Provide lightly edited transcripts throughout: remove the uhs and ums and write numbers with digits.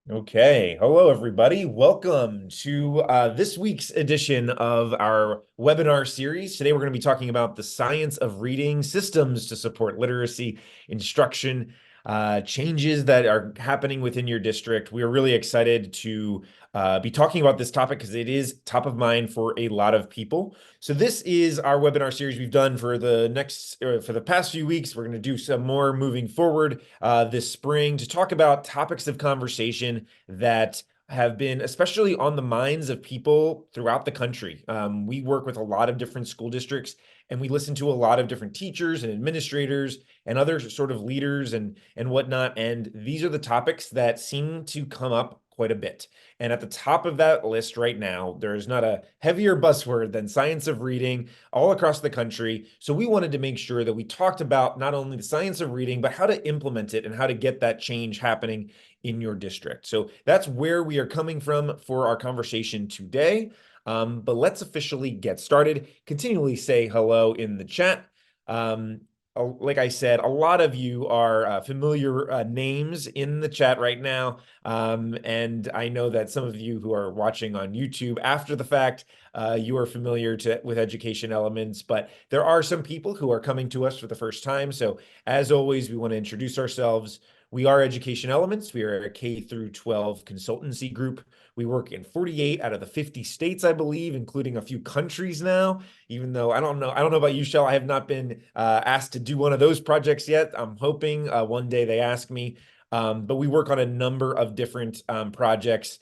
Okay. Hello, everybody. Welcome to this week's edition of our webinar series. Today, we're going to be talking about the science of reading systems to support literacy, instruction, changes that are happening within your district. We are really excited to be talking about this topic because it is top of mind for a lot of people. So this is our webinar series we've done for the past few weeks. We're going to do some more moving forward this spring to talk about topics of conversation that have been especially on the minds of people throughout the country. We work with a lot of different school districts, and we listen to a lot of different teachers and administrators and other sort of leaders and whatnot. And these are the topics that seem to come up quite a bit. And at the top of that list right now, there's not a heavier buzzword than science of reading all across the country. So we wanted to make sure that we talked about not only the science of reading, but how to implement it and how to get that change happening in your district. So that's where we are coming from for our conversation today. But let's officially get started. Continually say hello in the chat. Um, like I said, a lot of you are familiar names in the chat right now. And I know that some of you who are watching on YouTube after the fact, you are familiar with education elements, but there are some people who are coming to us for the first time. So as always, we want to introduce ourselves. We are Education Elements. We are a K through 12 consultancy group. We work in 48 out of the 50 states, I believe, including a few countries now, even though I don't know about you, Shell. I have not been asked to do one of those projects yet. I'm hoping one day they ask me. But we work on a number of different projects,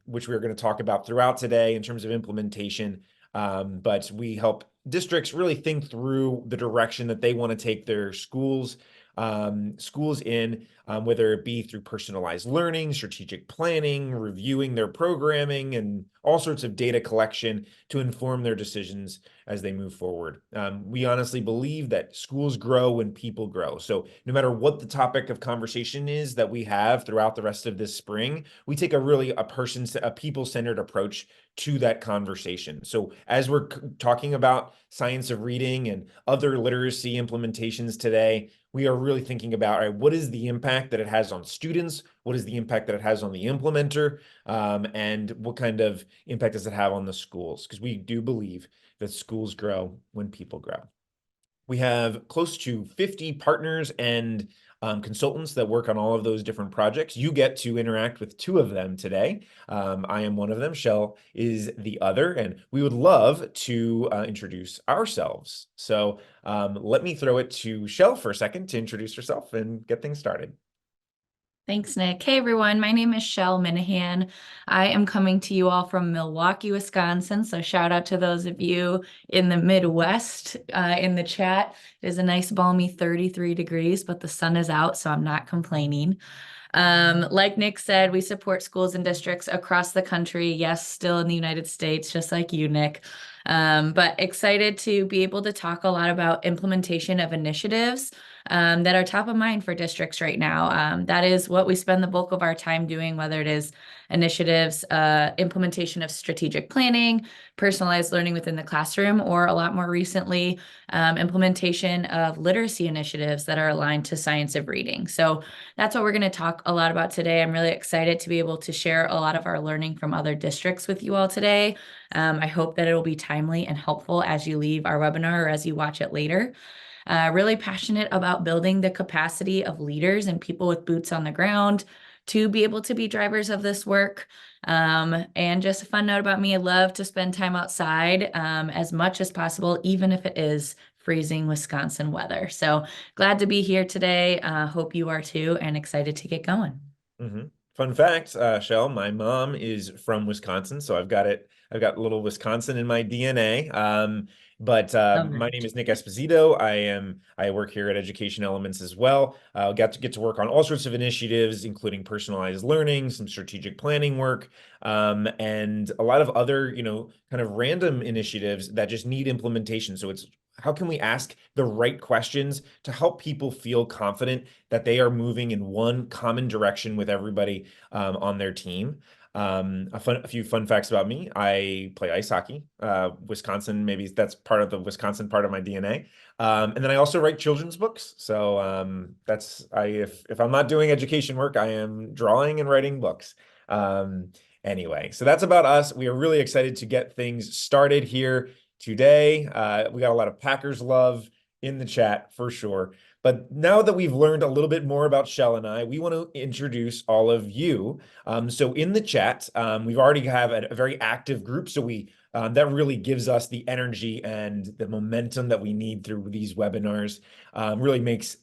which we're going to talk about throughout today in terms of implementation. But we help districts really think through the direction that they want to take their schools in, whether it be through personalized learning, strategic planning, reviewing their programming, and all sorts of data collection to inform their decisions as they move forward. We honestly believe that schools grow when people grow. So no matter what the topic of conversation is that we have throughout the rest of this spring, we take a people-centered approach to that conversation. So as we're talking about science of reading and other literacy implementations today, we are really thinking about, all right, what is the impact that it has on students? What is the impact that it has on the implementer? And what kind of impact does it have on the schools? Because we do believe that schools grow when people grow. We have close to 50 partners and consultants that work on all of those different projects. You get to interact with two of them today. I am one of them. Shell is the other, and we would love to introduce ourselves. So let me throw it to Shell for a second to introduce herself and get things started. Thanks, Nick. Hey, everyone. My name is Shell Minahan. I am coming to you all from Milwaukee, Wisconsin. So shout out to those of you in the Midwest in the chat. It is a nice balmy 33 degrees, but the sun is out, so I'm not complaining. Like Nick said, we support schools and districts across the country. Yes, still in the United States, just like you, Nick. But excited to be able to talk a lot about implementation of initiatives that are top of mind for districts right now. That is what we spend the bulk of our time doing, whether it is initiatives, implementation of strategic planning, personalized learning within the classroom, or a lot more recently, implementation of literacy initiatives that are aligned to science of reading. So that's what we're going to talk a lot about today. I'm really excited to be able to share a lot of our learning from other districts with you all today. I hope that it will be timely and helpful as you leave our webinar or as you watch it later. Really passionate about building the capacity of leaders and people with boots on the ground to be able to be drivers of this work. And just a fun note about me, I love to spend time outside as much as possible, even if it is freezing Wisconsin weather. So glad to be here today. Hope you are too, and excited to get going. Fun fact, Shell, my mom is from Wisconsin, so I've got a little Wisconsin in my DNA. But Love my that. name is Nick Esposito. I work here at Education Elements as well. Got to get to work on all sorts of initiatives, including personalized learning, some strategic planning work, and a lot of other, kind of random initiatives that just need implementation. So it's how can we ask the right questions to help people feel confident that they are moving in one common direction with everybody on their team? A few fun facts about me. I play ice hockey. Wisconsin, maybe that's part of the Wisconsin part of my DNA. And then I also write children's books. So that's if I'm not doing education work, I am drawing and writing books. Um, anyway, so that's about us. We are really excited to get things started here today. We got a lot of Packers love in the chat for sure. But now that we've learned a little bit more about Shell and I, we want to introduce all of you. So in the chat, we've already have a very active group. So that really gives us the energy and the momentum that we need through these webinars. Really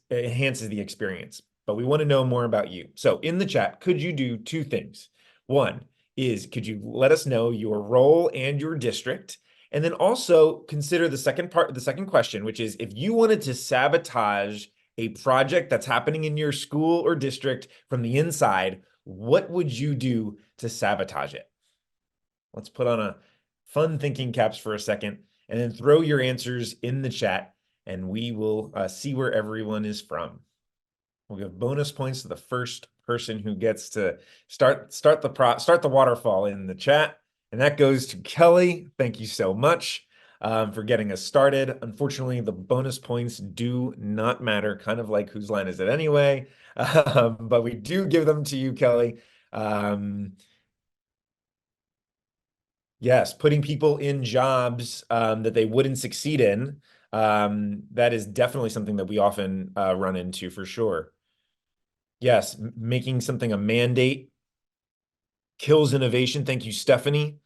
enhances the experience. But we want to know more about you. So in the chat, could you do two things? One is, could you let us know your role and your district? And then also consider the second question, which is if you wanted to sabotage a project that's happening in your school or district from the inside, what would you do to sabotage it? Let's put on a fun thinking caps for a second and then throw your answers in the chat and we will see where everyone is from. We'll give bonus points to the first person who gets to start the waterfall in the chat. And that goes to Kelly. Thank you so much for getting us started. Unfortunately, the bonus points do not matter, kind of like whose line is it anyway. But we do give them to you, Kelly. Yes, putting people in jobs that they wouldn't succeed in. That is definitely something that we often run into for sure. Yes, making something a mandate kills innovation. Thank you, Stephanie.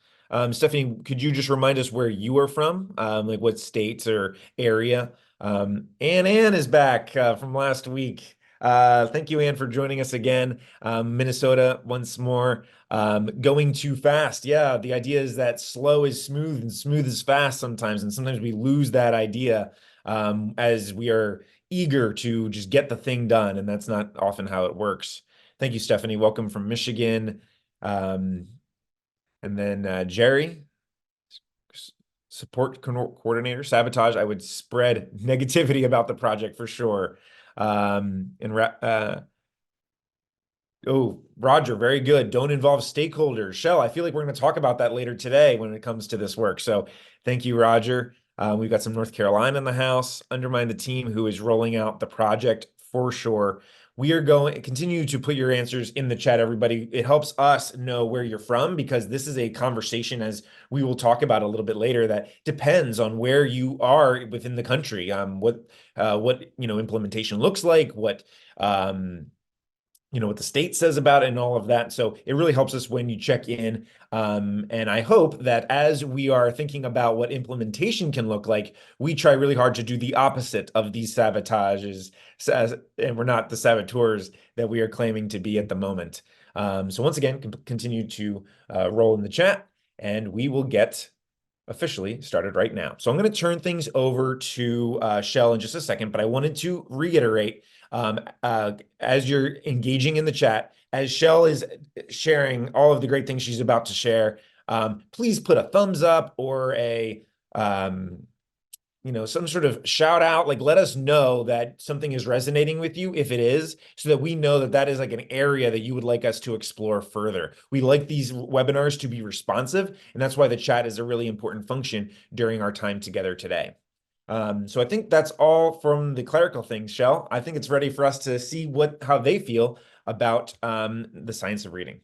Stephanie, could you just remind us where you are from? Like what states or area? Ann is back from last week. Thank you, Ann, for joining us again. Minnesota once more. Going too fast. Yeah, the idea is that slow is smooth and smooth is fast sometimes. And sometimes we lose that idea as we are eager to just get the thing done. And that's not often how it works. Thank you, Stephanie. Welcome from Michigan. And then Jerry, support coordinator, sabotage. I would spread negativity about the project for sure. Oh, Roger, very good. Don't involve stakeholders. Shell, I feel like we're going to talk about that later today when it comes to this work. So thank you, Roger. We've got some North Carolina in the house. Undermine the team who is rolling out the project for sure. We are going to continue to put your answers in the chat, everybody. It helps us know where you're from because this is a conversation, as we will talk about a little bit later, that depends on where you are within the country. What implementation looks like, what what the state says about it and all of that. So it really helps us when you check in. And I hope that as we are thinking about what implementation can look like, we try really hard to do the opposite of these sabotages, and we're not the saboteurs that we are claiming to be at the moment. So once again, continue to roll in the chat, and we will get officially started right now. So I'm going to turn things over to Shell in just a second, but I wanted to reiterate as you're engaging in the chat, as Shell is sharing all of the great things she's about to share, please put a thumbs up or some sort of shout out, like let us know that something is resonating with you if it is, so that we know that that is like an area that you would like us to explore further. We like these webinars to be responsive, and that's why the chat is a really important function during our time together today. So I think that's all from the clerical things, Shell. I think it's ready for us to see how they feel about the science of reading.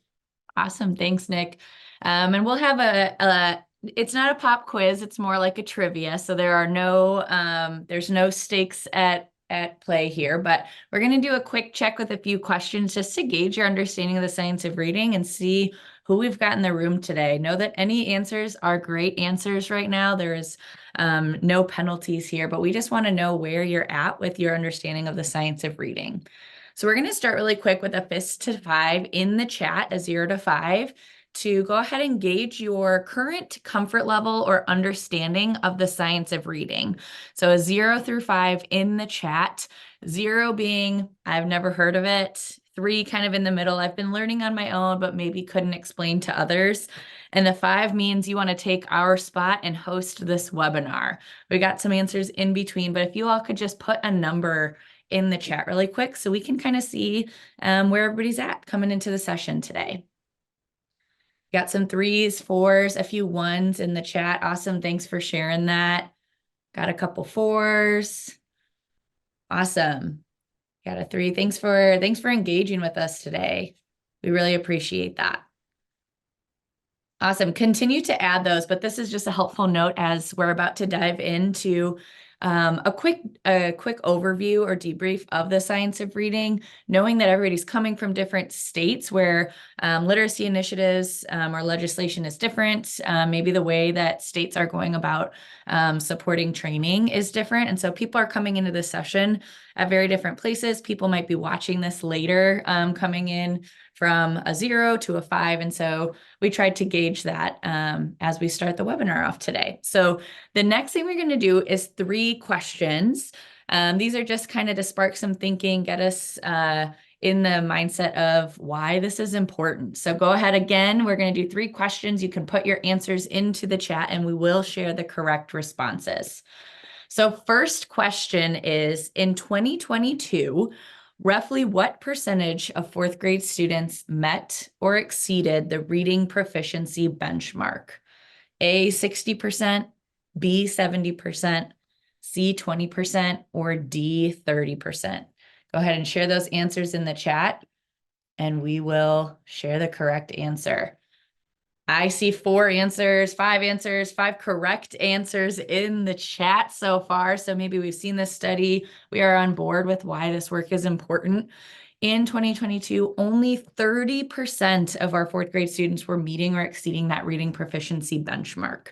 Awesome. Thanks, Nick. And we'll have it's not a pop quiz, it's more like a trivia. So there's no stakes at play here, but we're going to do a quick check with a few questions just to gauge your understanding of the science of reading and see who we've got in the room today. Know that any answers are great answers right now. There is no penalties here, but we just want to know where you're at with your understanding of the science of reading. So we're going to start really quick with a fist to 5 in the chat, a 0 to 5, to go ahead and gauge your current comfort level or understanding of the science of reading. So a 0 through 5 in the chat, 0 being I've never heard of it, 3 kind of in the middle, I've been learning on my own, but maybe couldn't explain to others. And the 5 means you want to take our spot and host this webinar. We got some answers in between, but if you all could just put a number in the chat really quick so we can kind of see where everybody's at coming into the session today. Got some threes, fours, a few ones in the chat. Awesome. Thanks for sharing that. Got a couple fours. Awesome. Got a three. Thanks for engaging with us today. We really appreciate that. Awesome. Continue to add those, but this is just a helpful note as we're about to dive into a quick overview or debrief of the science of reading, knowing that everybody's coming from different states where literacy initiatives or legislation is different. Maybe the way that states are going about supporting training is different. And so people are coming into this session at very different places. People might be watching this later, coming in from a 0 to a 5. And so we tried to gauge that as we start the webinar off today. So the next thing we're going to do is 3 questions. These are just kind of to spark some thinking, get us in the mindset of why this is important. So go ahead again. We're going to do 3 questions. You can put your answers into the chat and we will share the correct responses. So first question is, in 2022, roughly what percentage of 4th grade students met or exceeded the reading proficiency benchmark? A, 60%, B, 70%, C, 20%, or D, 30%? Go ahead and share those answers in the chat, and we will share the correct answer. I see 4 answers, 5 correct answers in the chat so far. So maybe we've seen this study. We are on board with why this work is important. In 2022, only 30% of our 4th grade students were meeting or exceeding that reading proficiency benchmark.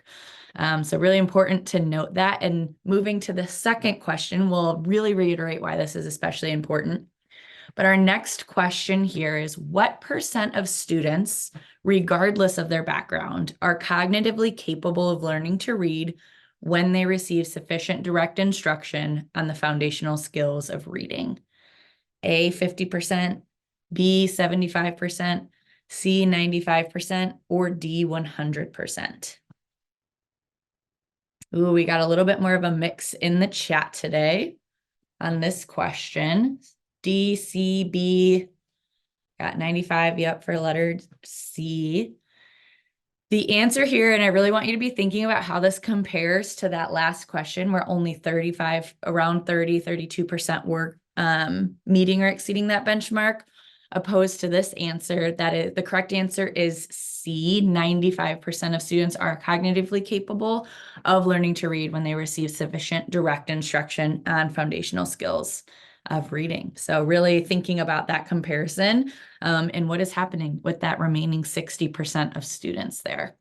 So really important to note that. And moving to the second question, we'll really reiterate why this is especially important. But our next question here is, what percent of students, regardless of their background, are cognitively capable of learning to read when they receive sufficient direct instruction on the foundational skills of reading? A, 50%, B, 75%, C, 95%, or D, 100%? Ooh, we got a little bit more of a mix in the chat today on this question. D, C, B, got 95, yep, for letter C. The answer here, and I really want you to be thinking about how this compares to that last question where only 32% were meeting or exceeding that benchmark, opposed to this answer, that is, the correct answer is C. 95% of students are cognitively capable of learning to read when they receive sufficient direct instruction on foundational skills of reading. So really thinking about that comparison and what is happening with that remaining 60% of students there.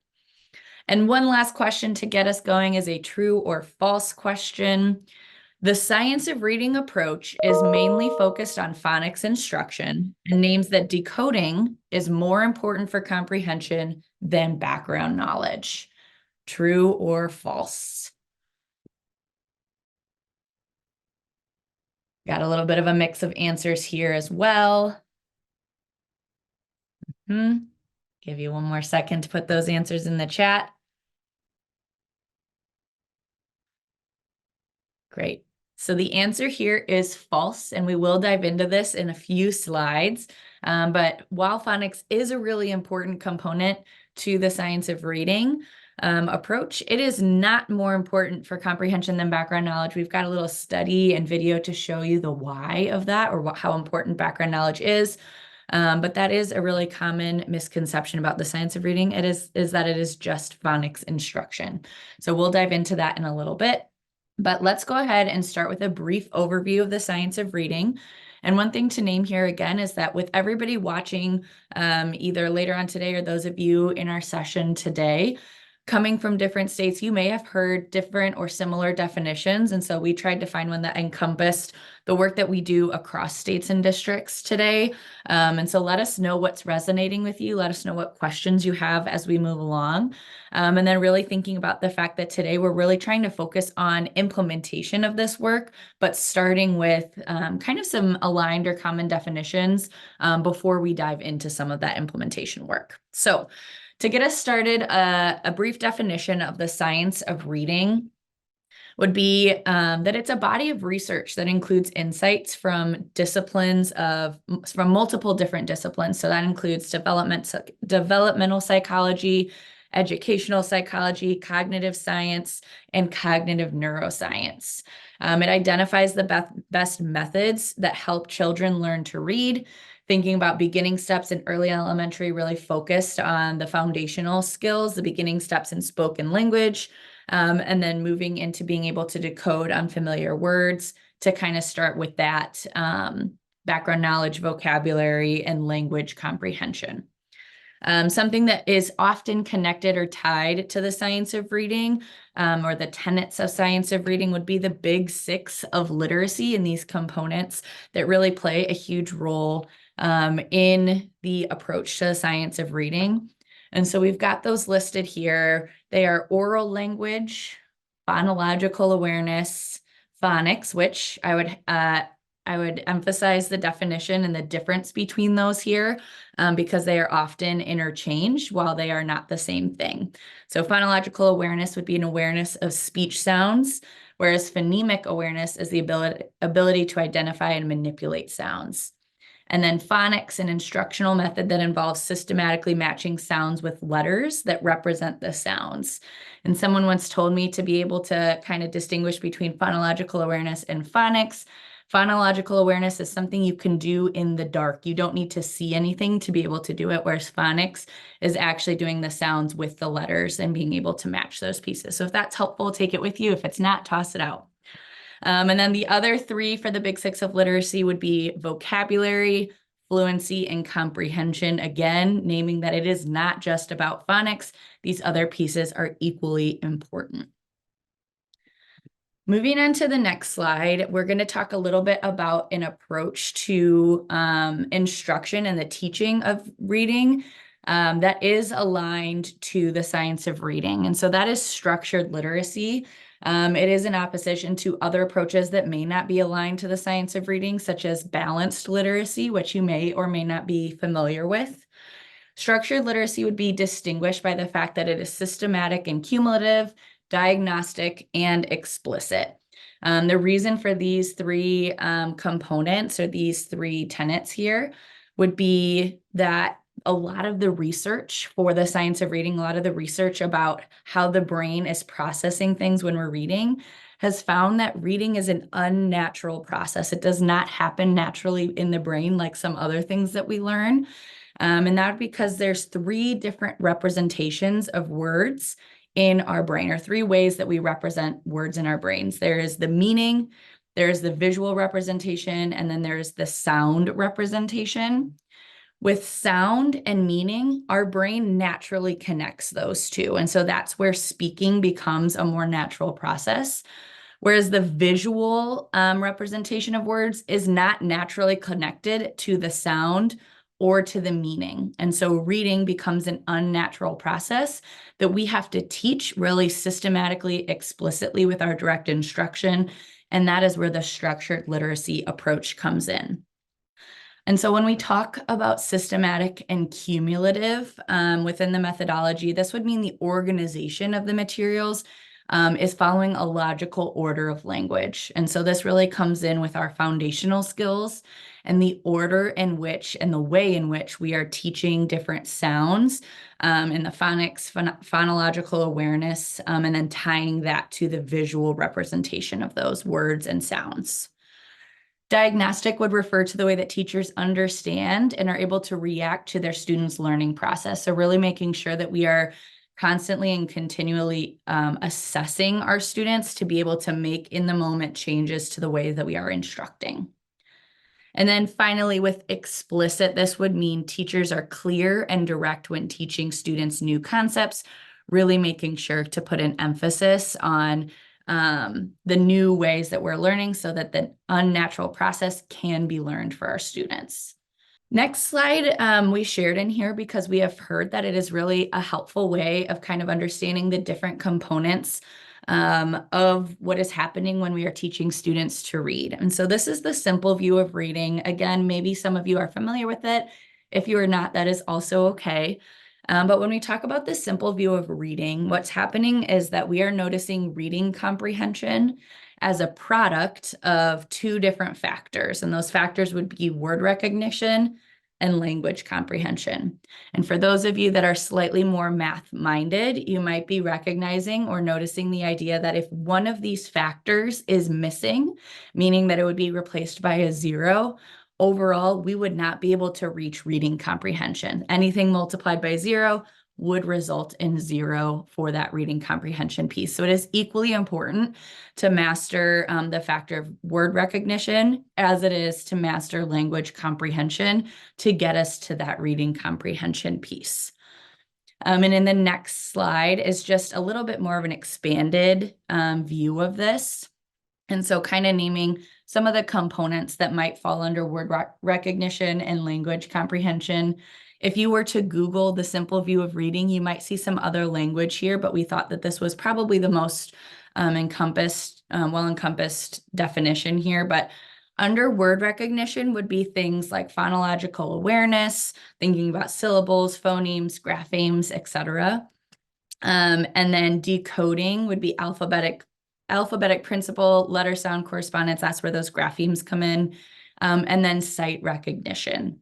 And one last question to get us going is a true or false question. The science of reading approach is mainly focused on phonics instruction and names that decoding is more important for comprehension than background knowledge. True or false? Got a little bit of a mix of answers here as well. Give you one more second to put those answers in the chat. Great. So the answer here is false, and we will dive into this in a few slides. But while phonics is a really important component to the science of reading approach, it is not more important for comprehension than background knowledge. We've got a little study and video to show you the why of that, or how important background knowledge is. But that is a really common misconception about the science of reading. It is that it is just phonics instruction. So we'll dive into that in a little bit. But let's go ahead and start with a brief overview of the science of reading. And one thing to name here again is that with everybody watching either later on today or those of you in our session today, coming from different states, you may have heard different or similar definitions. And so we tried to find one that encompassed the work that we do across states and districts today. And so let us know what's resonating with you. Let us know what questions you have as we move along. And then really thinking about the fact that today we're really trying to focus on implementation of this work, but starting with kind of some aligned or common definitions before we dive into some of that implementation work. So to get us started, a brief definition of the science of reading. would be that it's a body of research that includes insights from from multiple different disciplines. So that includes developmental psychology, educational psychology, cognitive science, and cognitive neuroscience. It identifies the best methods that help children learn to read, thinking about beginning steps in early elementary, really focused on the foundational skills, the beginning steps in spoken language, and then moving into being able to decode unfamiliar words to kind of start with that background knowledge, vocabulary, and language comprehension. Something that is often connected or tied to the science of reading, or the tenets of science of reading, would be the big six of literacy and these components that really play a huge role in the approach to the science of reading. And so we've got those listed here. They are oral language, phonological awareness, phonics, which I would emphasize the definition and the difference between those here because they are often interchanged while they are not the same thing. So phonological awareness would be an awareness of speech sounds, whereas phonemic awareness is the ability to identify and manipulate sounds. And then phonics, an instructional method that involves systematically matching sounds with letters that represent the sounds. And someone once told me to be able to kind of distinguish between phonological awareness and phonics. Phonological awareness is something you can do in the dark. You don't need to see anything to be able to do it, whereas phonics is actually doing the sounds with the letters and being able to match those pieces. So if that's helpful, take it with you. If it's not, toss it out. And then the other three for the big six of literacy would be vocabulary, fluency, and comprehension. Again, naming that it is not just about phonics. These other pieces are equally important. Moving on to the next slide, we're going to talk a little bit about an approach to instruction and the teaching of reading that is aligned to the science of reading. And so that is structured literacy. It is in opposition to other approaches that may not be aligned to the science of reading, such as balanced literacy, which you may or may not be familiar with. Structured literacy would be distinguished by the fact that it is systematic and cumulative, diagnostic, and explicit. The reason for these three components or these three tenets here would be that a lot of the research for the science of reading, a lot of the research about how the brain is processing things when we're reading has found that reading is an unnatural process. It does not happen naturally in the brain like some other things that we learn. And that's because there's three different representations of words in our brain, or three ways that we represent words in our brains. There is the meaning, there's the visual representation, and then there's the sound representation. With sound and meaning, our brain naturally connects those two. And so that's where speaking becomes a more natural process. Whereas the visual representation of words is not naturally connected to the sound or to the meaning. And so reading becomes an unnatural process that we have to teach really systematically, explicitly with our direct instruction. And that is where the structured literacy approach comes in. And so when we talk about systematic and cumulative within the methodology, this would mean the organization of the materials is following a logical order of language. And so this really comes in with our foundational skills and the order in which and the way in which we are teaching different sounds in the phonics, phonological awareness, and then tying that to the visual representation of those words and sounds. Diagnostic would refer to the way that teachers understand and are able to react to their students' learning process. So really making sure that we are constantly and continually assessing our students to be able to make in the moment changes to the way that we are instructing. And then finally, with explicit, this would mean teachers are clear and direct when teaching students new concepts, really making sure to put an emphasis on the new ways that we're learning so that the unnatural process can be learned for our students. Next slide we shared in here because we have heard that it is really a helpful way of kind of understanding the different components of what is happening when we are teaching students to read. And so this is the simple view of reading. Again, maybe some of you are familiar with it. If you are not, that is also okay. But when we talk about the simple view of reading, what's happening is that we are noticing reading comprehension as a product of two different factors. And those factors would be word recognition and language comprehension. And for those of you that are slightly more math-minded, you might be recognizing or noticing the idea that if one of these factors is missing, meaning that it would be replaced by a zero, overall, we would not be able to reach reading comprehension. Anything multiplied by zero would result in zero for that reading comprehension piece. So it is equally important to master the factor of word recognition as it is to master language comprehension to get us to that reading comprehension piece. And in the next slide is just a little bit more of an expanded view of this. And so kind of naming some of the components that might fall under word recognition and language comprehension. If you were to Google the simple view of reading, you might see some other language here, but we thought that this was probably the most well-encompassed definition here. But under word recognition would be things like phonological awareness, thinking about syllables, phonemes, graphemes, etc. And then decoding would be alphabetic principle, letter sound correspondence. That's where those graphemes come in. And then sight recognition.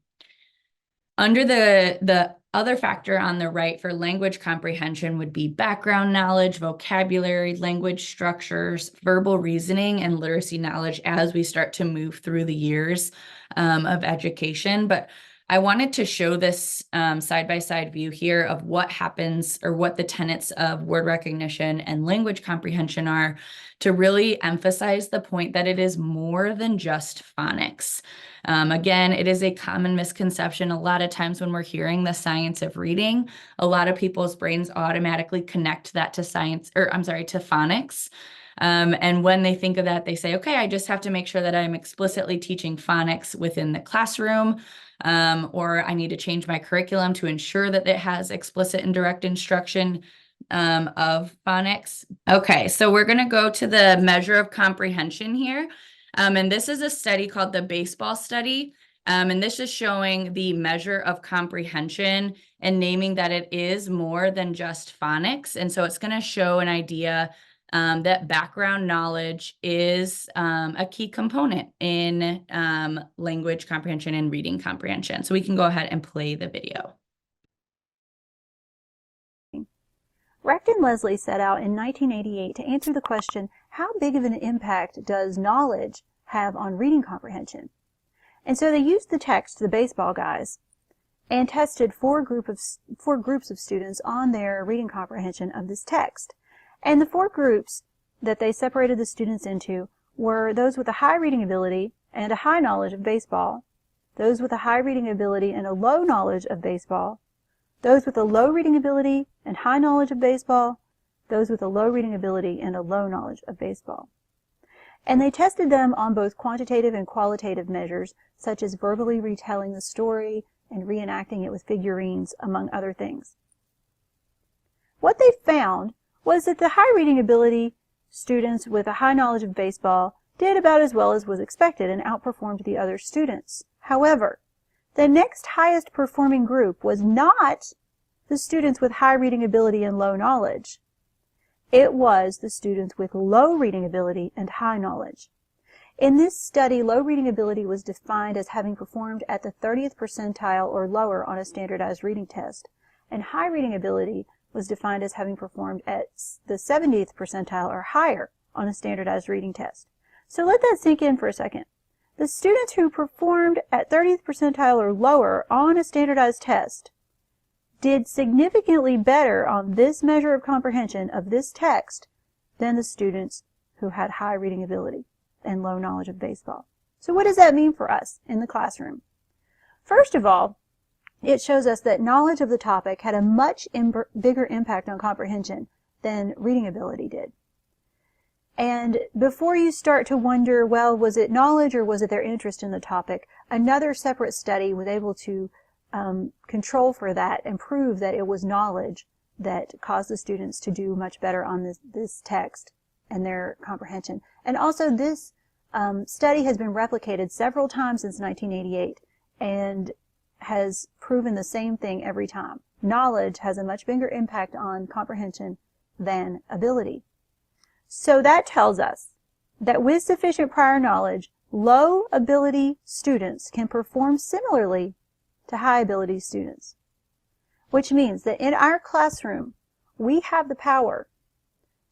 Under the other factor on the right for language comprehension would be background knowledge, vocabulary, language structures, verbal reasoning, and literacy knowledge as we start to move through the years of education. But I wanted to show this side-by-side view here of what happens or what the tenets of word recognition and language comprehension are to really emphasize the point that it is more than just phonics. Again, it is a common misconception. A lot of times when we're hearing the science of reading, a lot of people's brains automatically connect that to phonics. And when they think of that, they say, okay, I just have to make sure that I'm explicitly teaching phonics within the classroom, or I need to change my curriculum to ensure that it has explicit and direct instruction of phonics. Okay, so we're going to go to the measure of comprehension here. And this is a study called the baseball study. And this is showing the measure of comprehension and naming that it is more than just phonics. And so it's going to show an idea that background knowledge is a key component in language comprehension and reading comprehension. So we can go ahead and play the video. Recht and Leslie set out in 1988 to answer the question, how big of an impact does knowledge have on reading comprehension? And so they used the text, the baseball guys, and tested four groups of students on their reading comprehension of this text. And the four groups that they separated the students into were those with a high reading ability and a high knowledge of baseball, those with a high reading ability and a low knowledge of baseball, those with a low reading ability and high knowledge of baseball, those with a low reading ability and a low knowledge of baseball. And they tested them on both quantitative and qualitative measures, such as verbally retelling the story and reenacting it with figurines, among other things. What they found was that the high reading ability students with a high knowledge of baseball did about as well as was expected and outperformed the other students. However, the next highest performing group was not the students with high reading ability and low knowledge. It was the students with low reading ability and high knowledge. In this study, low reading ability was defined as having performed at the 30th percentile or lower on a standardized reading test, and high reading ability was defined as having performed at the 70th percentile or higher on a standardized reading test. So let that sink in for a second. The students who performed at 30th percentile or lower on a standardized test did significantly better on this measure of comprehension of this text than the students who had high reading ability and low knowledge of baseball. So what does that mean for us in the classroom? First of all, it shows us that knowledge of the topic had a much bigger impact on comprehension than reading ability did. And before you start to wonder, well, was it knowledge or was it their interest in the topic, another separate study was able to control for that and prove that it was knowledge that caused the students to do much better on this text and their comprehension. And also this study has been replicated several times since 1988 and has proven the same thing every time. Knowledge has a much bigger impact on comprehension than ability. So that tells us that with sufficient prior knowledge, low ability students can perform similarly to high ability students, which means that in our classroom, we have the power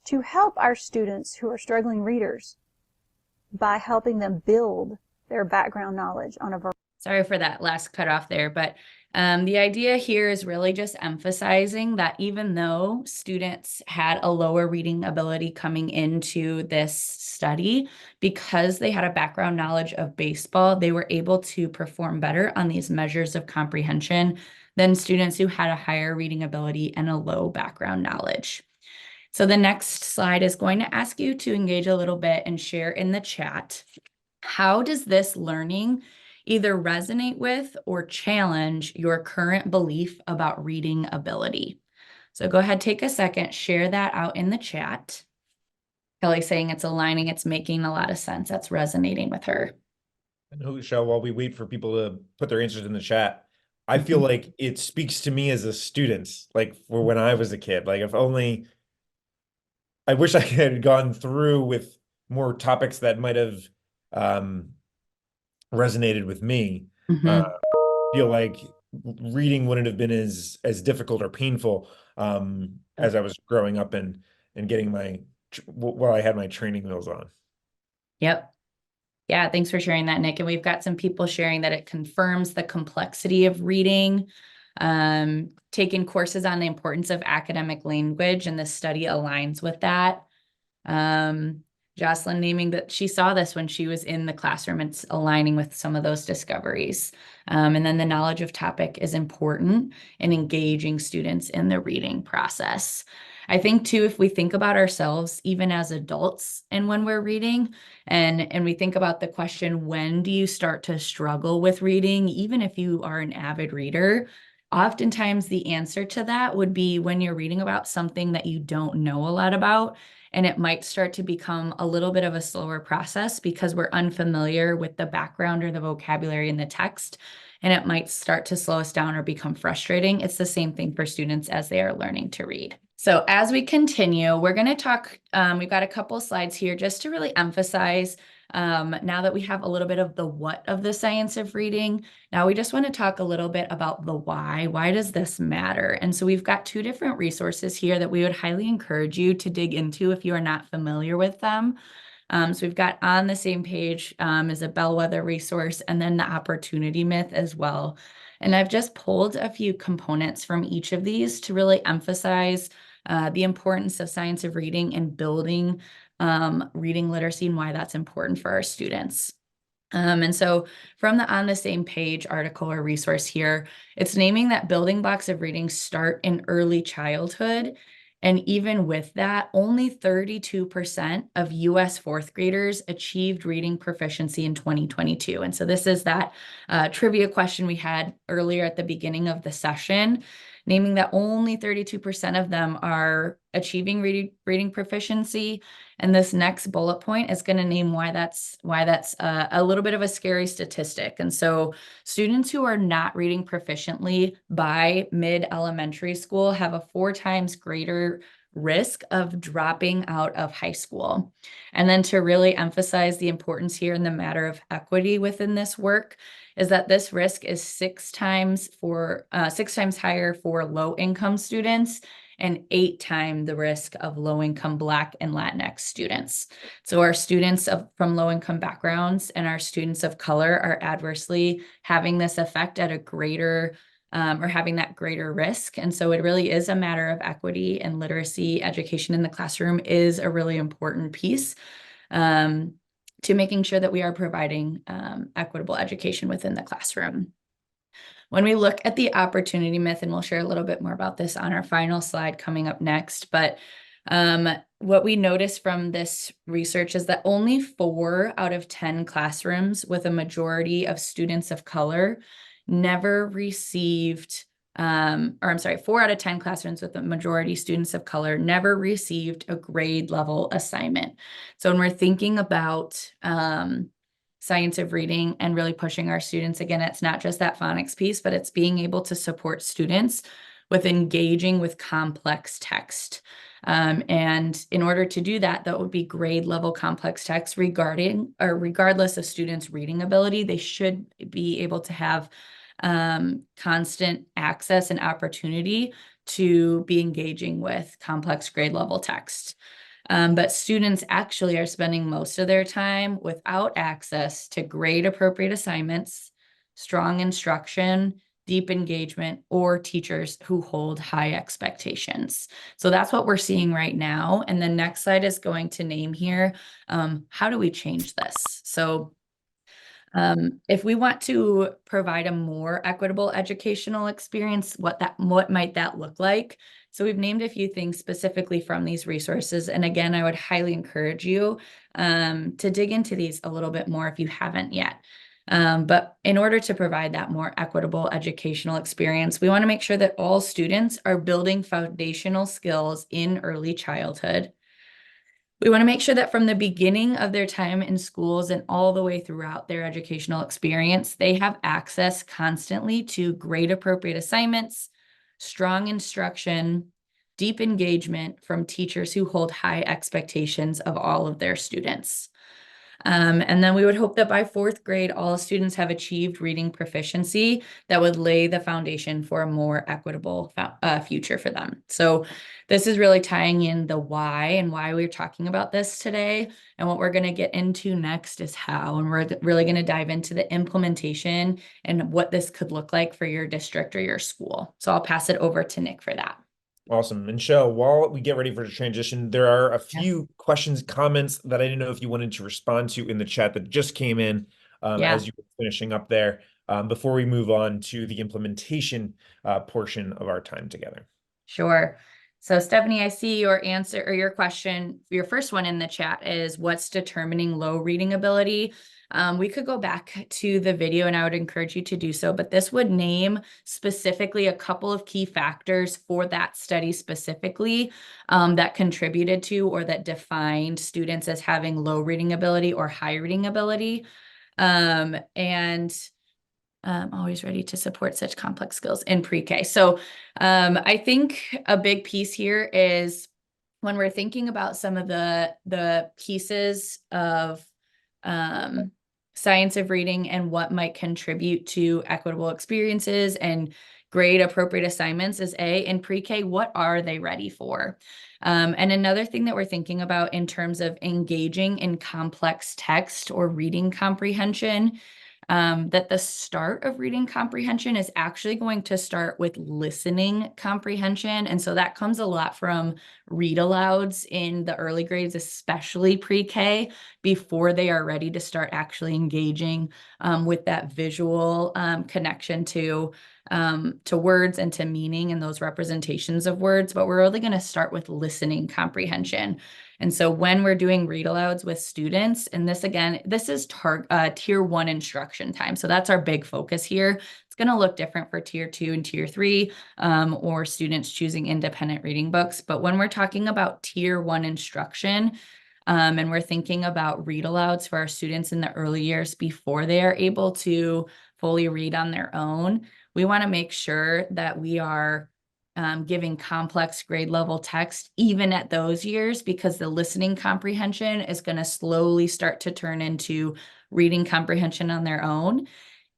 to help our students who are struggling readers by helping them build their background knowledge on a variety. Sorry for that last cutoff there, but the idea here is really just emphasizing that even though students had a lower reading ability coming into this study, because they had a background knowledge of baseball, they were able to perform better on these measures of comprehension than students who had a higher reading ability and a low background knowledge. So the next slide is going to ask you to engage a little bit and share in the chat. How does this learning either resonate with or challenge your current belief about reading ability? So go ahead, take a second, share that out in the chat. Kelly's saying it's aligning, it's making a lot of sense. That's resonating with her. And Michelle, while we wait for people to put their answers in the chat, I feel like it speaks to me as a student, like for when I was a kid. Like if only I wish I had gone through with more topics that might have resonated with me. Feel like reading wouldn't have been as difficult or painful as I was growing up and getting my while I had my training wheels on. Yep. Yeah, thanks for sharing that, Nick. And we've got some people sharing that it confirms the complexity of reading, taking courses on the importance of academic language, and this study aligns with that. Jocelyn naming that she saw this when she was in the classroom. It's aligning with some of those discoveries. And then the knowledge of topic is important in engaging students in the reading process. I think too, if we think about ourselves, even as adults, and when we're reading, and we think about the question, when do you start to struggle with reading, even if you are an avid reader? Oftentimes the answer to that would be when you're reading about something that you don't know a lot about, and it might start to become a little bit of a slower process because we're unfamiliar with the background or the vocabulary in the text, and it might start to slow us down or become frustrating. It's the same thing for students as they are learning to read. So as we continue, we're going to talk, we've got a couple slides here just to really emphasize now that we have a little bit of the what of the science of reading, now we just want to talk a little bit about the why. Why does this matter? And so we've got two different resources here that we would highly encourage you to dig into if you are not familiar with them. So we've got On the Same Page is a bellwether resource, and then the Opportunity Myth as well. And I've just pulled a few components from each of these to really emphasize the importance of science of reading and building reading literacy and why that's important for our students. And so from the On the Same Page article or resource here, it's naming that building blocks of reading start in early childhood. And even with that, only 32% of US fourth graders achieved reading proficiency in 2022. And so this is that trivia question we had earlier at the beginning of the session, naming that only 32% of them are achieving reading proficiency. And this next bullet point is going to name why that's a little bit of a scary statistic. And so students who are not reading proficiently by mid-elementary school have a 4 times greater risk of dropping out of high school. And then to really emphasize the importance here in the matter of equity within this work is that this risk is 6 times higher for low-income students and 8 times the risk of low-income Black and Latinx students. So our students from low-income backgrounds and our students of color are adversely having this effect at a greater or having that greater risk. And so it really is a matter of equity, and literacy education in the classroom is a really important piece to making sure that we are providing equitable education within the classroom. When we look at the opportunity myth, and we'll share a little bit more about this on our final slide coming up next, but what we noticed from this research is that only 4 out of 10 classrooms with a majority of students of color never received, 4 out of 10 classrooms with a majority students of color never received a grade level assignment. So when we're thinking about science of reading and really pushing our students. Again, it's not just that phonics piece, but it's being able to support students with engaging with complex text. And in order to do that, that would be grade level complex text regardless of students' reading ability. They should be able to have constant access and opportunity to be engaging with complex grade level text. But students actually are spending most of their time without access to grade appropriate assignments, strong instruction, deep engagement, or teachers who hold high expectations. So that's what we're seeing right now. And the next slide is going to name here, how do we change this? So if we want to provide a more equitable educational experience, what might that look like? So we've named a few things specifically from these resources. And again, I would highly encourage you to dig into these a little bit more if you haven't yet. But in order to provide that more equitable educational experience, we want to make sure that all students are building foundational skills in early childhood. We want to make sure that from the beginning of their time in schools and all the way throughout their educational experience, they have access constantly to grade appropriate assignments, strong instruction, deep engagement from teachers who hold high expectations of all of their students. And then we would hope that by fourth grade, all students have achieved reading proficiency that would lay the foundation for a more equitable future for them. So this is really tying in the why and why we're talking about this today. And what we're going to get into next is how, and we're really going to dive into the implementation and what this could look like for your district or your school. So I'll pass it over to Nick for that. Awesome. And Michelle, while we get ready for the transition, there are a few questions, comments that I didn't know if you wanted to respond to in the chat that just came in as you were finishing up there before we move on to the implementation portion of our time together. Sure. So Stephanie, I see your answer or your question, your first one in the chat is what's determining low reading ability? We could go back to the video and I would encourage you to do so, but this would name specifically a couple of key factors for that study specifically that contributed to or that defined students as having low reading ability or high reading ability. Always ready to support such complex skills in pre-K. So I think a big piece here is when we're thinking about some of the pieces of science of reading and what might contribute to equitable experiences and grade appropriate assignments is in pre-K, what are they ready for? And another thing that we're thinking about in terms of engaging in complex text or reading comprehension, that the start of reading comprehension is actually going to start with listening comprehension. And so that comes a lot from read alouds in the early grades, especially pre-K, before they are ready to start actually engaging with that visual connection to words and to meaning and those representations of words. But we're really going to start with listening comprehension. And so when we're doing read alouds with students, and this again, this is tier 1 instruction time. So that's our big focus here. It's going to look different for tier 2 and tier 3 or students choosing independent reading books. But when we're talking about tier 1 instruction, and we're thinking about read alouds for our students in the early years before they are able to fully read on their own, we want to make sure that we are giving complex grade level text even at those years, because the listening comprehension is going to slowly start to turn into reading comprehension on their own.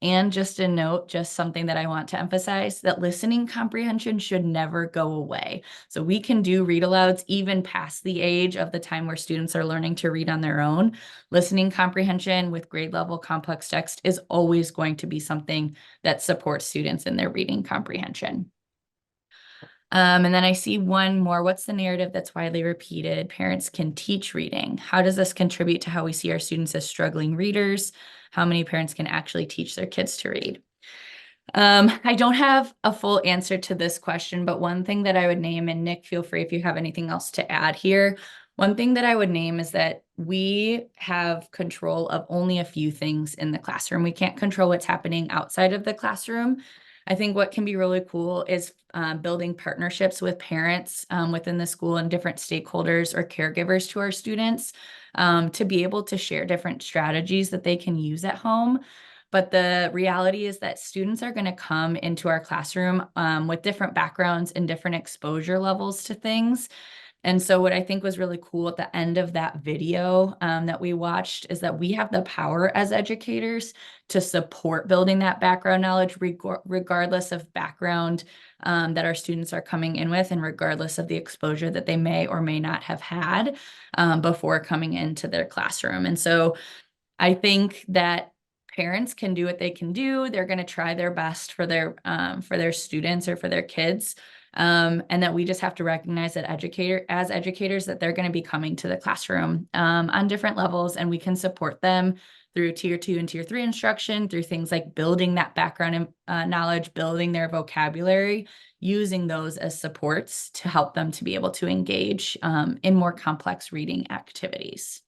And just a note, just something that I want to emphasize, that listening comprehension should never go away. So we can do read alouds even past the age of the time where students are learning to read on their own. Listening comprehension with grade level complex text is always going to be something that supports students in their reading comprehension. And then I see one more. What's the narrative that's widely repeated? Parents can teach reading. How does this contribute to how we see our students as struggling readers? How many parents can actually teach their kids to read? I don't have a full answer to this question, but one thing that I would name, and Nick, feel free if you have anything else to add here. One thing that I would name is that we have control of only a few things in the classroom. We can't control what's happening outside of the classroom. I think what can be really cool is building partnerships with parents within the school and different stakeholders or caregivers to our students to be able to share different strategies that they can use at home. But the reality is that students are going to come into our classroom with different backgrounds and different exposure levels to things. And so what I think was really cool at the end of that video that we watched is that we have the power as educators to support building that background knowledge regardless of background that our students are coming in with and regardless of the exposure that they may or may not have had before coming into their classroom. And so I think that parents can do what they can do. They're going to try their best for their students or for their kids. And that we just have to recognize that as educators, that they're going to be coming to the classroom on different levels, and we can support them through tier 2 and tier 3 instruction, through things like building that background knowledge, building their vocabulary, using those as supports to help them to be able to engage in more complex reading activities.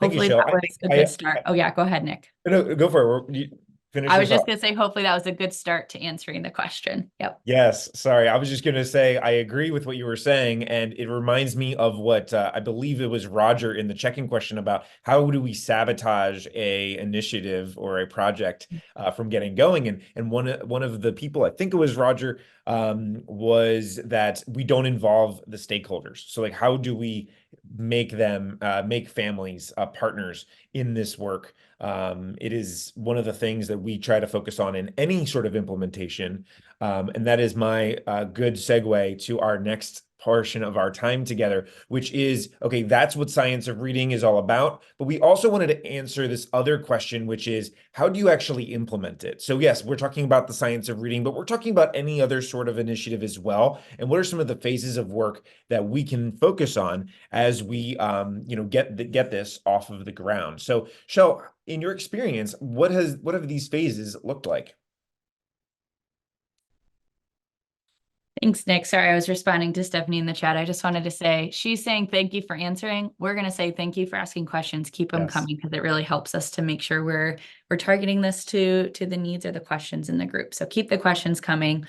Thank you, Hopefully Shel. that was a good start. Oh yeah, go ahead, Nick. No, go for it. You finish I your was just thought. going to say, hopefully that was a good start to answering the question. Yep. Yes, sorry. I was just going to say I agree with what you were saying, and it reminds me of what I believe it was Roger in the check-in question about how do we sabotage a initiative or a project from getting going. And one of the people, I think it was Roger, was that we don't involve the stakeholders. So like, how do we make them make families partners in this work? It is one of the things that we try to focus on in any sort of implementation. And that is my good segue to our next portion of our time together, which is, okay, that's what science of reading is all about. But we also wanted to answer this other question, which is, how do you actually implement it? So yes, we're talking about the science of reading, but we're talking about any other sort of initiative as well. And what are some of the phases of work that we can focus on as we, get this off of the ground? So, Shel, in your experience, what have these phases looked like? Thanks, Nick. Sorry, I was responding to Stephanie in the chat. I just wanted to say, she's saying thank you for answering. We're going to say thank you for asking questions. Keep them coming because it really helps us to make sure we're targeting this to the needs or the questions in the group. So keep the questions coming.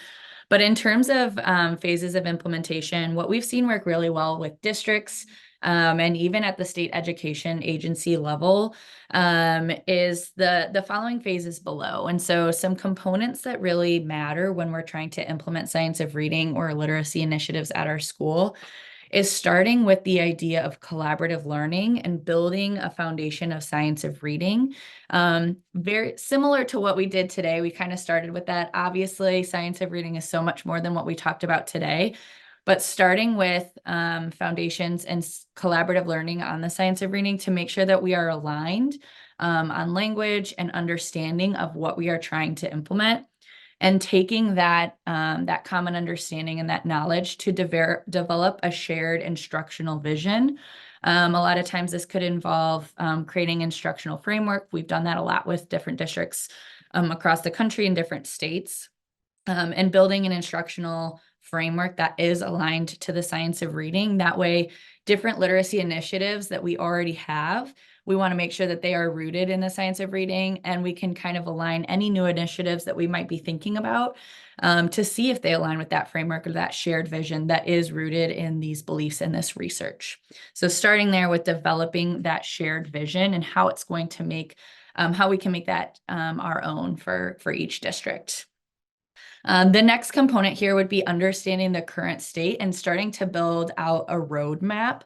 But in terms of phases of implementation, what we've seen work really well with districts and even at the state education agency level is the following phases below. And so some components that really matter when we're trying to implement science of reading or literacy initiatives at our school is starting with the idea of collaborative learning and building a foundation of science of reading. Very similar to what we did today. We kind of started with that. Obviously, science of reading is so much more than what we talked about today. But starting with foundations and collaborative learning on the science of reading to make sure that we are aligned on language and understanding of what we are trying to implement, and taking that common understanding and that knowledge to develop a shared instructional vision. A lot of times this could involve creating instructional framework. We've done that a lot with different districts across the country in different states, and building an instructional framework that is aligned to the science of reading. That way, different literacy initiatives that we already have, we want to make sure that they are rooted in the science of reading, and we can kind of align any new initiatives that we might be thinking about to see if they align with that framework or that shared vision that is rooted in these beliefs and this research. So starting there with developing that shared vision and how it's going to make, how we can make that our own for each district. The next component here would be understanding the current state and starting to build out a roadmap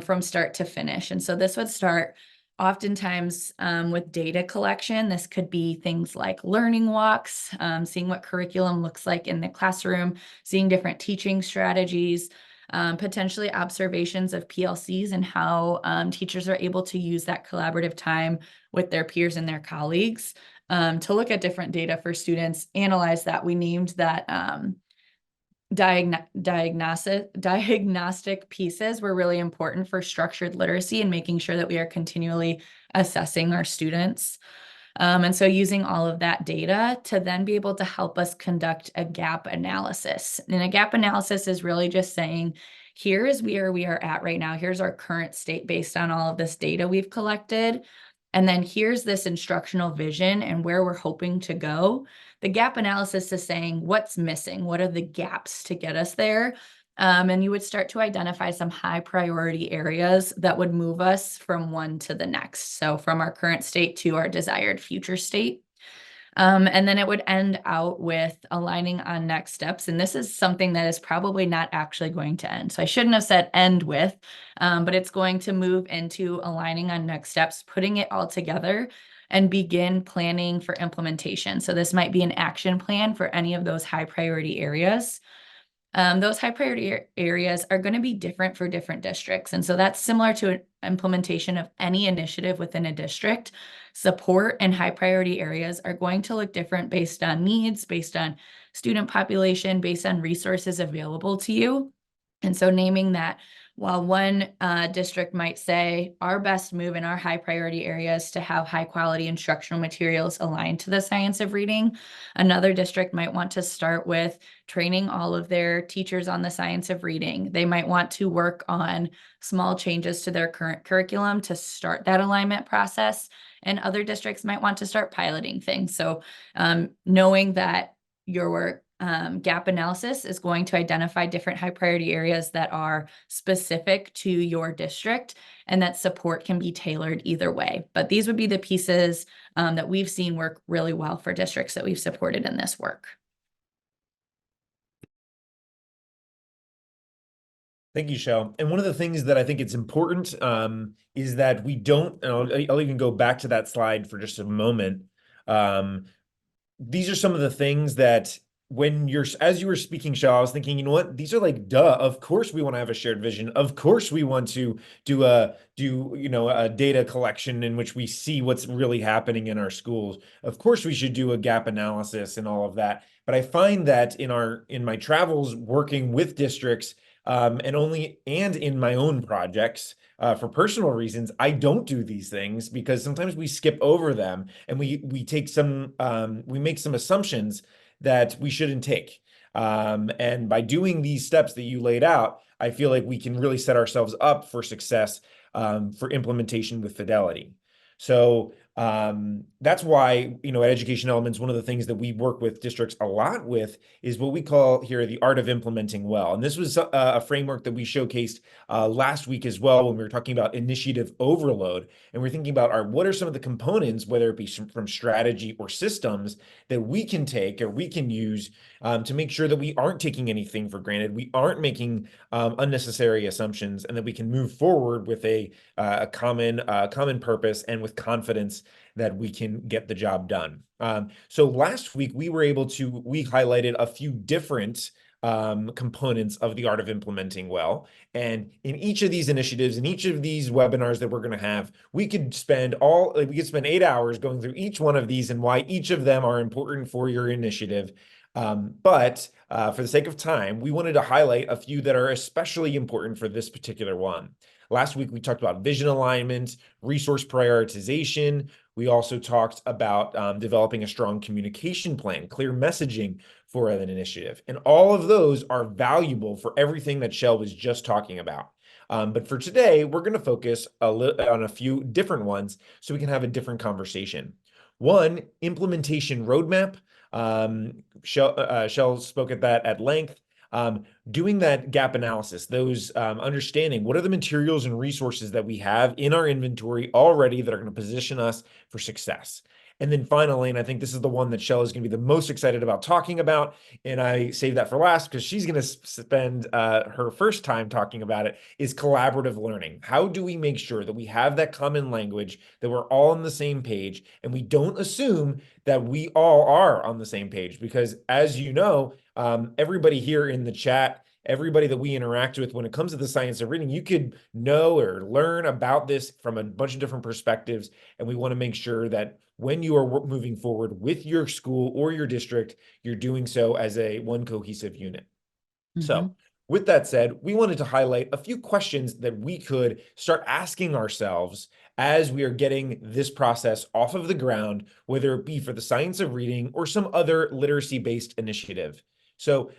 from start to finish. And so this would start oftentimes with data collection. This could be things like learning walks, seeing what curriculum looks like in the classroom, seeing different teaching strategies, potentially observations of PLCs and how teachers are able to use that collaborative time with their peers and their colleagues to look at different data for students, analyze that. We named that diagnostic pieces were really important for structured literacy and making sure that we are continually assessing our students. And so using all of that data to then be able to help us conduct a gap analysis. And a gap analysis is really just saying, here is where we are at right now. Here's our current state based on all of this data we've collected. And then here's this instructional vision and where we're hoping to go. the gap analysis is saying what's missing, what are the gaps to get us there. And you would start to identify some high priority areas that would move us from one to the next. So from our current state to our desired future state. And then it would end out with aligning on next steps. And this is something that is probably not actually going to end. So I shouldn't have said end with, but it's going to move into aligning on next steps, putting it all together and begin planning for implementation. So this might be an action plan for any of those high priority areas. Those high priority areas are going to be different for different districts. And so that's similar to an implementation of any initiative within a district. Support and high priority areas are going to look different based on needs, based on student population, based on resources available to you. And so naming that, while one district might say our best move in our high priority areas to have high quality instructional materials aligned to the science of reading, another district might want to start with training all of their teachers on the science of reading. They might want to work on small changes to their current curriculum to start that alignment process. And other districts might want to start piloting things. So knowing that your gap analysis is going to identify different high priority areas that are specific to your district, and that support can be tailored either way. But these would be the pieces that we've seen work really well for districts that we've supported in this work. Thank you, Shell. And one of the things that I think it's important is that we don't, and I'll even go back to that slide for just a moment. These are some of the things that as you were speaking, Shell, I was thinking, you know what? These are like, duh, of course we want to have a shared vision. Of course we want to do a data collection in which we see what's really happening in our schools. Of course we should do a gap analysis and all of that. But I find that in my travels working with districts, and in my own projects, for personal reasons, I don't do these things because sometimes we skip over them and we make some assumptions that we shouldn't take. And by doing these steps that you laid out, I feel like we can really set ourselves up for success for implementation with fidelity. So that's why, at Education Elements, one of the things that we work with districts a lot with is what we call here the art of implementing well. And this was a framework that we showcased last week as well when we were talking about initiative overload. And we're thinking about what are some of the components, whether it be from strategy or systems, that we can take or we can use to make sure that we aren't taking anything for granted, we aren't making unnecessary assumptions, and that we can move forward with a common purpose and with confidence that we can get the job done. So last week we highlighted a few different components of the art of implementing well. And in each of these initiatives, in each of these webinars that we're going to have, we could spend 8 hours going through each one of these and why each of them are important for your initiative. But for the sake of time, we wanted to highlight a few that are especially important for this particular one. Last week, we talked about vision alignment, resource prioritization. We also talked about developing a strong communication plan, clear messaging for an initiative. And all of those are valuable for everything that Shell was just talking about. But for today, we're going to focus on a few different ones so we can have a different conversation. One, implementation roadmap. Shell spoke at that at length. Doing that gap analysis, understanding what are the materials and resources that we have in our inventory already that are going to position us for success. And then finally, and I think this is the one that Shell is going to be the most excited about talking about, and I saved that for last because she's going to spend her first time talking about it, is collaborative learning. How do we make sure that we have that common language, that we're all on the same page, and we don't assume that we all are on the same page? Because as you know, everybody here in the chat, everybody that we interact with when it comes to the science of reading, you could know or learn about this from a bunch of different perspectives. And we want to make sure that when you are moving forward with your school or your district, you're doing so as one cohesive unit. Mm-hmm. So with that said, we wanted to highlight a few questions that we could start asking ourselves as we are getting this process off of the ground, whether it be for the science of reading or some other literacy-based initiative. So,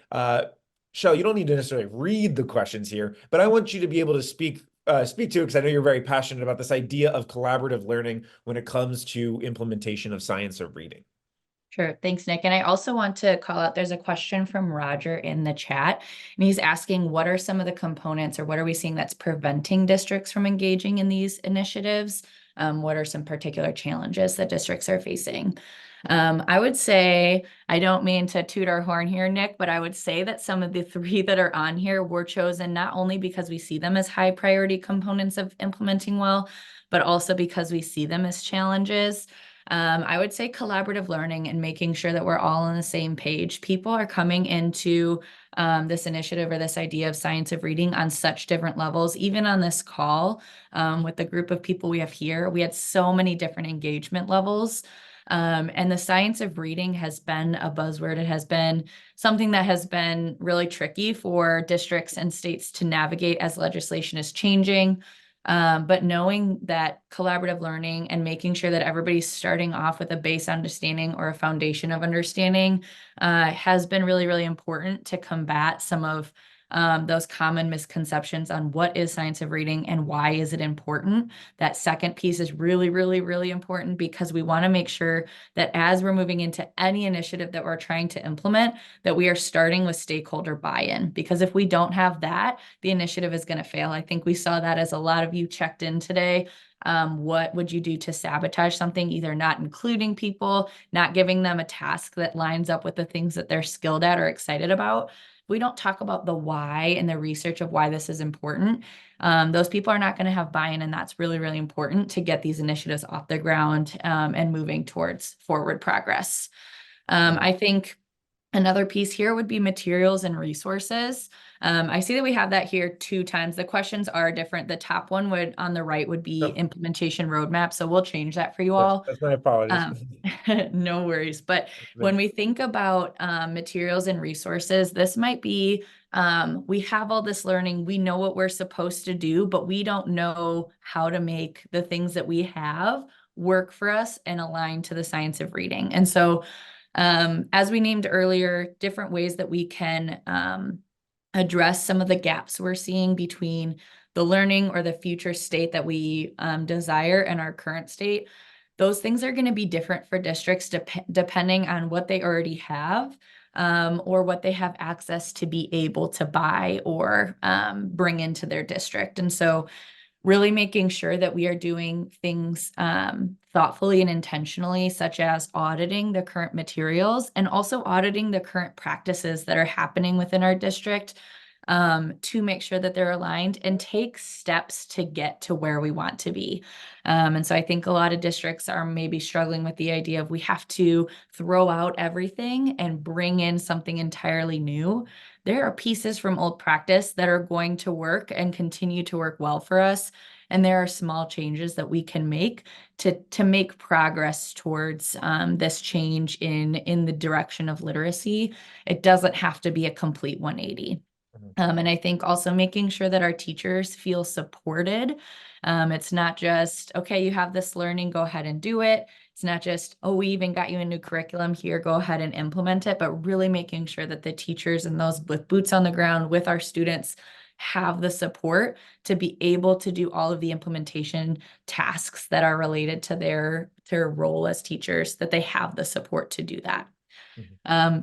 Shell, you don't need to necessarily read the questions here, but I want you to be able to speak to it because I know you're very passionate about this idea of collaborative learning when it comes to implementation of science of reading. Sure. Thanks, Nick. And I also want to call out, there's a question from Roger in the chat, and he's asking, what are some of the components or what are we seeing that's preventing districts from engaging in these initiatives? What are some particular challenges that districts are facing? I would say, I don't mean to toot our horn here, Nick, but I would say that some of the three that are on here were chosen not only because we see them as high priority components of implementing well, but also because we see them as challenges. I would say collaborative learning and making sure that we're all on the same page. People are coming into this initiative or this idea of science of reading on such different levels. Even on this call with the group of people we have here, we had so many different engagement levels. And the science of reading has been a buzzword. It has been something that has been really tricky for districts and states to navigate as legislation is changing. But knowing that collaborative learning and making sure that everybody's starting off with a base understanding or a foundation of understanding has been really, really important to combat some of those common misconceptions on what is science of reading and why is it important. That second piece is really, really, really important because we want to make sure that as we're moving into any initiative that we're trying to implement, that we are starting with stakeholder buy-in. Because if we don't have that, the initiative is going to fail. I think we saw that as a lot of you checked in today. What would you do to sabotage something? Either not including people, not giving them a task that lines up with the things that they're skilled at or excited about. We don't talk about the why and the research of why this is important. Those people are not going to have buy-in, and that's really, really important to get these initiatives off the ground and moving towards forward progress. I think another piece here would be materials and resources. I see that we have that here 2 times. The questions are different. The top one would on the right would be implementation roadmap. So we'll change that for you all. That's my apologies. No worries. But when we think about materials and resources, this might be, we have all this learning, we know what we're supposed to do, but we don't know how to make the things that we have work for us and align to the science of reading. And so as we named earlier, different ways that we can address some of the gaps we're seeing between the learning or the future state that we desire and our current state. Those things are going to be different for districts depending on what they already have or what they have access to be able to buy or bring into their district. And so really making sure that we are doing things thoughtfully and intentionally, such as auditing the current materials and also auditing the current practices that are happening within our district to make sure that they're aligned and take steps to get to where we want to be. And so I think a lot of districts are maybe struggling with the idea of we have to throw out everything and bring in something entirely new. There are pieces from old practice that are going to work and continue to work well for us. And there are small changes that we can make to make progress towards this change in the direction of literacy. It doesn't have to be a complete 180. And I think also making sure that our teachers feel supported. It's not just, okay, you have this learning, go ahead and do it. It's not just, oh, we even got you a new curriculum here, go ahead and implement it, but really making sure that the teachers and those with boots on the ground with our students have the support to be able to do all of the implementation tasks that are related to their role as teachers, that they have the support to do that.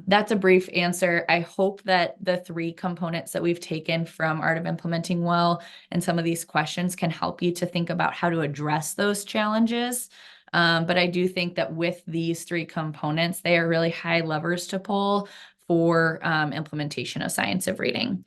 That's a brief answer. I hope that the 3 components that we've taken from Art of Implementing Well and some of these questions can help you to think about how to address those challenges. But I do think that with these 3 components, they are really high levers to pull for implementation of science of reading.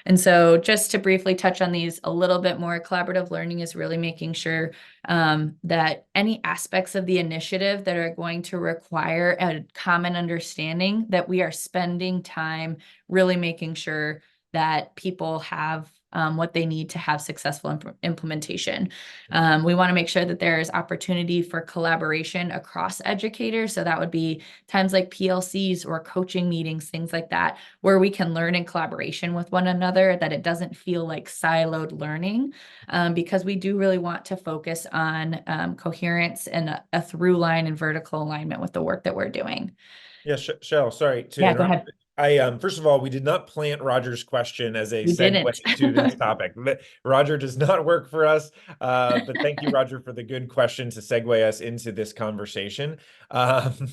And so just to briefly touch on these a little bit more, collaborative learning is really making sure that any aspects of the initiative that are going to require a common understanding, that we are spending time really making sure that people have what they need to have successful implementation. We want to make sure that there is opportunity for collaboration across educators. So that would be times like PLCs or coaching meetings, things like that, where we can learn in collaboration with one another, that it doesn't feel like siloed learning, because we do really want to focus on coherence and a through line and vertical alignment with the work that we're doing. Yeah, Cheryl, sorry to Yeah, go interrupt. ahead. First of all, we did not plant Roger's question as a We segue didn't. to this topic. Roger does not work for us. But thank you, Roger, for the good question to segue us into this conversation. Um,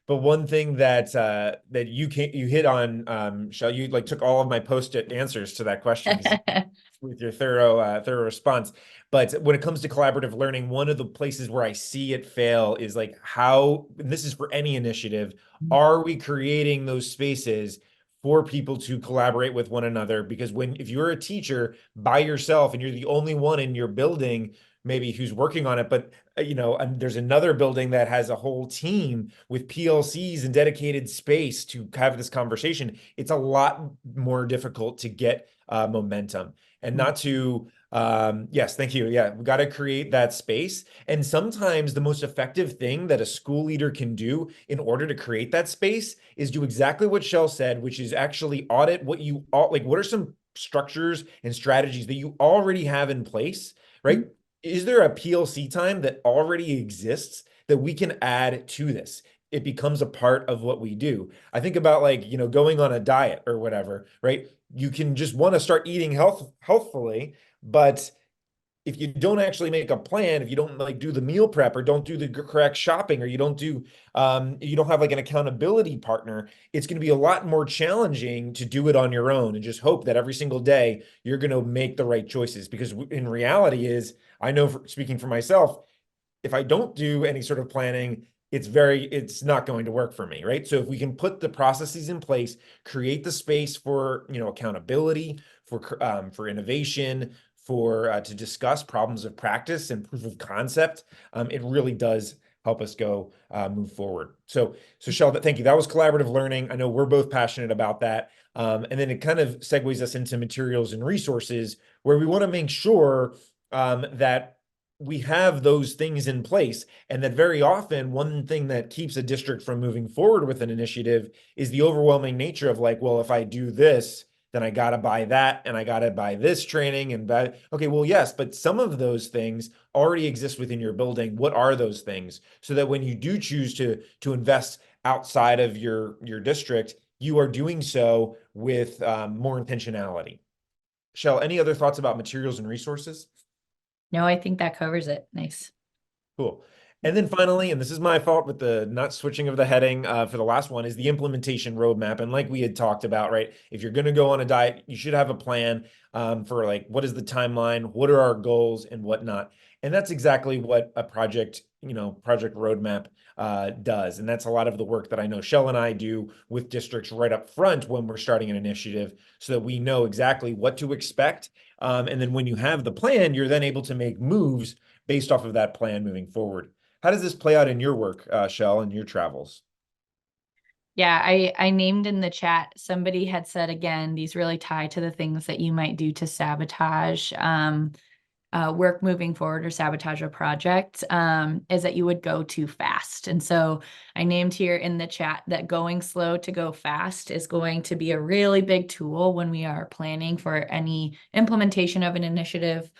but one thing that you hit on, Shell, you like took all of my post-it answers to that question because with your thorough response. But when it comes to collaborative learning, one of the places where I see it fail is like how, and this is for any initiative, are we creating those spaces for people to collaborate with one another? Because if you're a teacher by yourself and you're the only one in your building, maybe who's working on it, but there's another building that has a whole team with PLCs and dedicated space to have this conversation, it's a lot more difficult to get momentum. And not to yes, thank you. Yeah, we got to create that space. And sometimes the most effective thing that a school leader can do in order to create that space is do exactly what Shell said, which is actually audit what what are some structures and strategies that you already have in place, right? Is there a PLC time that already exists that we can add to this? It becomes a part of what we do. I think about going on a diet or whatever, right? You can just want to start eating healthfully, but if you don't actually make a plan, if you don't like do the meal prep or don't do the correct shopping, or you don't have like an accountability partner, it's going to be a lot more challenging to do it on your own and just hope that every single day you're going to make the right choices. Because in reality is, I know speaking for myself, if I don't do any sort of planning, it's not going to work for me, right? So if we can put the processes in place, create the space for, accountability, for innovation, for to discuss problems of practice and proof of concept, it really does help us go move forward. So Shel, thank you. That was collaborative learning. I know we're both passionate about that. And then it kind of segues us into materials and resources, where we want to make sure that we have those things in place, and that very often one thing that keeps a district from moving forward with an initiative is the overwhelming nature of like, well, if I do this, then I got to buy that, and I got to buy this training and buy. Okay, well, yes, but some of those things already exist within your building. What are those things? So that when you do choose to invest outside of your district, you are doing so with more intentionality. Shell, any other thoughts about materials and resources? No, I think that covers it. Nice. Cool. And then finally, and this is my fault with the not switching of the heading for the last one, is the implementation roadmap. And like we had talked about, right? If you're going to go on a diet, you should have a plan for like, what is the timeline? What are our goals and whatnot? And that's exactly what a project roadmap does. And that's a lot of the work that I know Shell and I do with districts right up front when we're starting an initiative, so that we know exactly what to expect. And then when you have the plan, you're then able to make moves based off of that plan moving forward. How does this play out in your work, Shell, and your travels? Yeah, I named in the chat, somebody had said, again, these really tie to the things that you might do to sabotage work moving forward or sabotage a project, is that you would go too fast. And so I named here in the chat that going slow to go fast is going to be a really big tool when we are planning for any implementation of an initiative.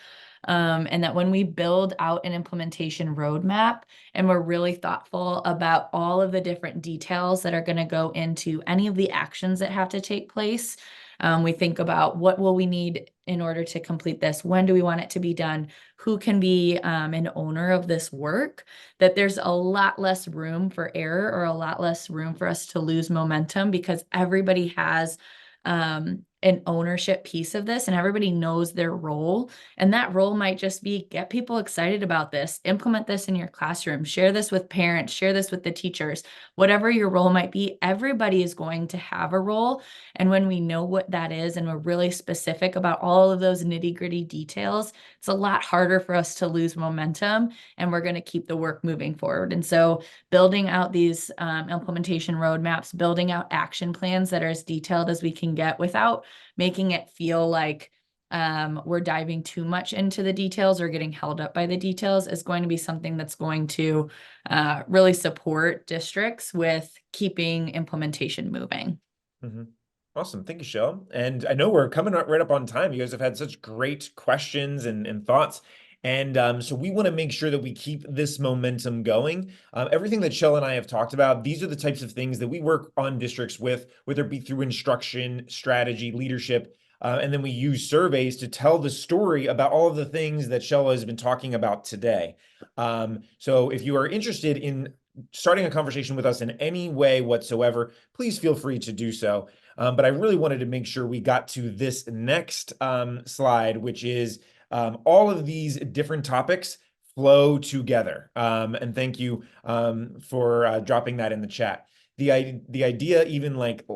And that when we build out an implementation roadmap and we're really thoughtful about all of the different details that are going to go into any of the actions that have to take place, we think about what will we need in order to complete this? When do we want it to be done? Who can be an owner of this work? That there's a lot less room for error, or a lot less room for us to lose momentum, because everybody has an ownership piece of this and everybody knows their role. And that role might just be get people excited about this, implement this in your classroom, share this with parents, share this with the teachers, whatever your role might be, everybody is going to have a role. And when we know what that is and we're really specific about all of those nitty-gritty details, it's a lot harder for us to lose momentum, and we're going to keep the work moving forward. And so building out these implementation roadmaps, building out action plans that are as detailed as we can get without making it feel like we're diving too much into the details or getting held up by the details, is going to be something that's going to really support districts with keeping implementation moving. Mm-hmm. Awesome. Thank you, Shell. And I know we're coming right up on time. You guys have had such great questions and thoughts. And so we want to make sure that we keep this momentum going. Everything that Shell and I have talked about, these are the types of things that we work on districts with, whether it be through instruction, strategy, leadership, and then we use surveys to tell the story about all of the things that Shell has been talking about today. So if you are interested in starting a conversation with us in any way whatsoever, please feel free to do so. But I really wanted to make sure we got to this next slide, which is all of these different topics flow together. And thank you for dropping that in the chat. The idea, even like,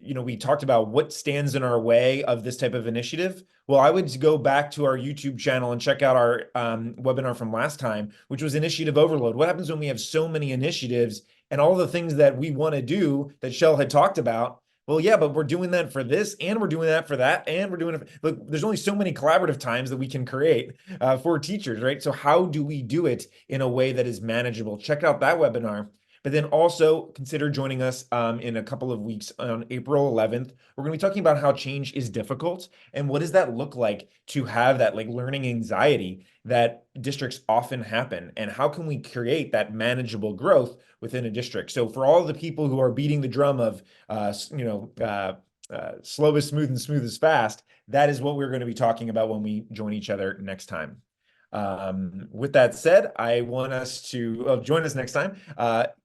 we talked about what stands in our way of this type of initiative. Well, I would go back to our YouTube channel and check out our webinar from last time, which was initiative overload. What happens when we have so many initiatives and all the things that we want to do that Shell had talked about? Well, yeah, but we're doing that for this, and we're doing that for that, and we're doing it. Look, there's only so many collaborative times that we can create for teachers, right? So how do we do it in a way that is manageable? Check out that webinar. But then also consider joining us in a couple of weeks on April 11th. We're going to be talking about how change is difficult and what does that look like to have that like learning anxiety that districts often happen, and how can we create that manageable growth within a district. So for all the people who are beating the drum of slow is smooth and smooth is fast, that is what we're going to be talking about when we join each other next time. With that said, I want us to join us next time.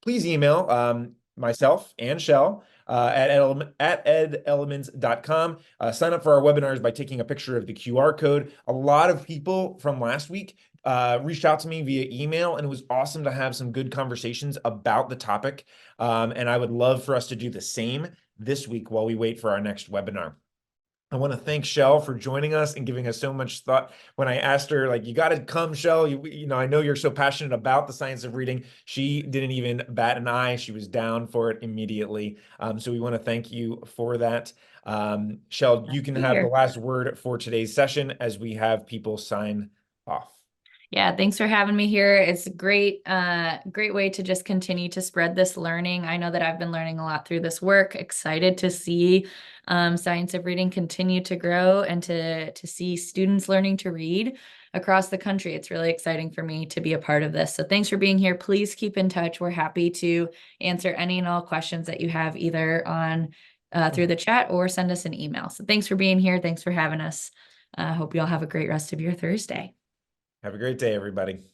Please email myself and Shell at edelements.com. Sign up for our webinars by taking a picture of the QR code. A lot of people from last week reached out to me via email, and it was awesome to have some good conversations about the topic. And I would love for us to do the same this week while we wait for our next webinar. I want to thank Shell for joining us and giving us so much thought. When I asked her, like, you got to come, Shell, I know you're so passionate about the science of reading. She didn't even bat an eye. She was down for it immediately. So we want to thank you for that. Shell, you can have the last word for today's session as we have people sign off. Yeah, thanks for having me here. It's a great way to just continue to spread this learning. I know that I've been learning a lot through this work. Excited to see science of reading continue to grow and to see students learning to read across the country. It's really exciting for me to be a part of this. So thanks for being here. Please keep in touch. We're happy to answer any and all questions that you have either on through the chat or send us an email. So thanks for being here. Thanks for having us. Hope you all have a great rest of your Thursday. Have a great day, everybody.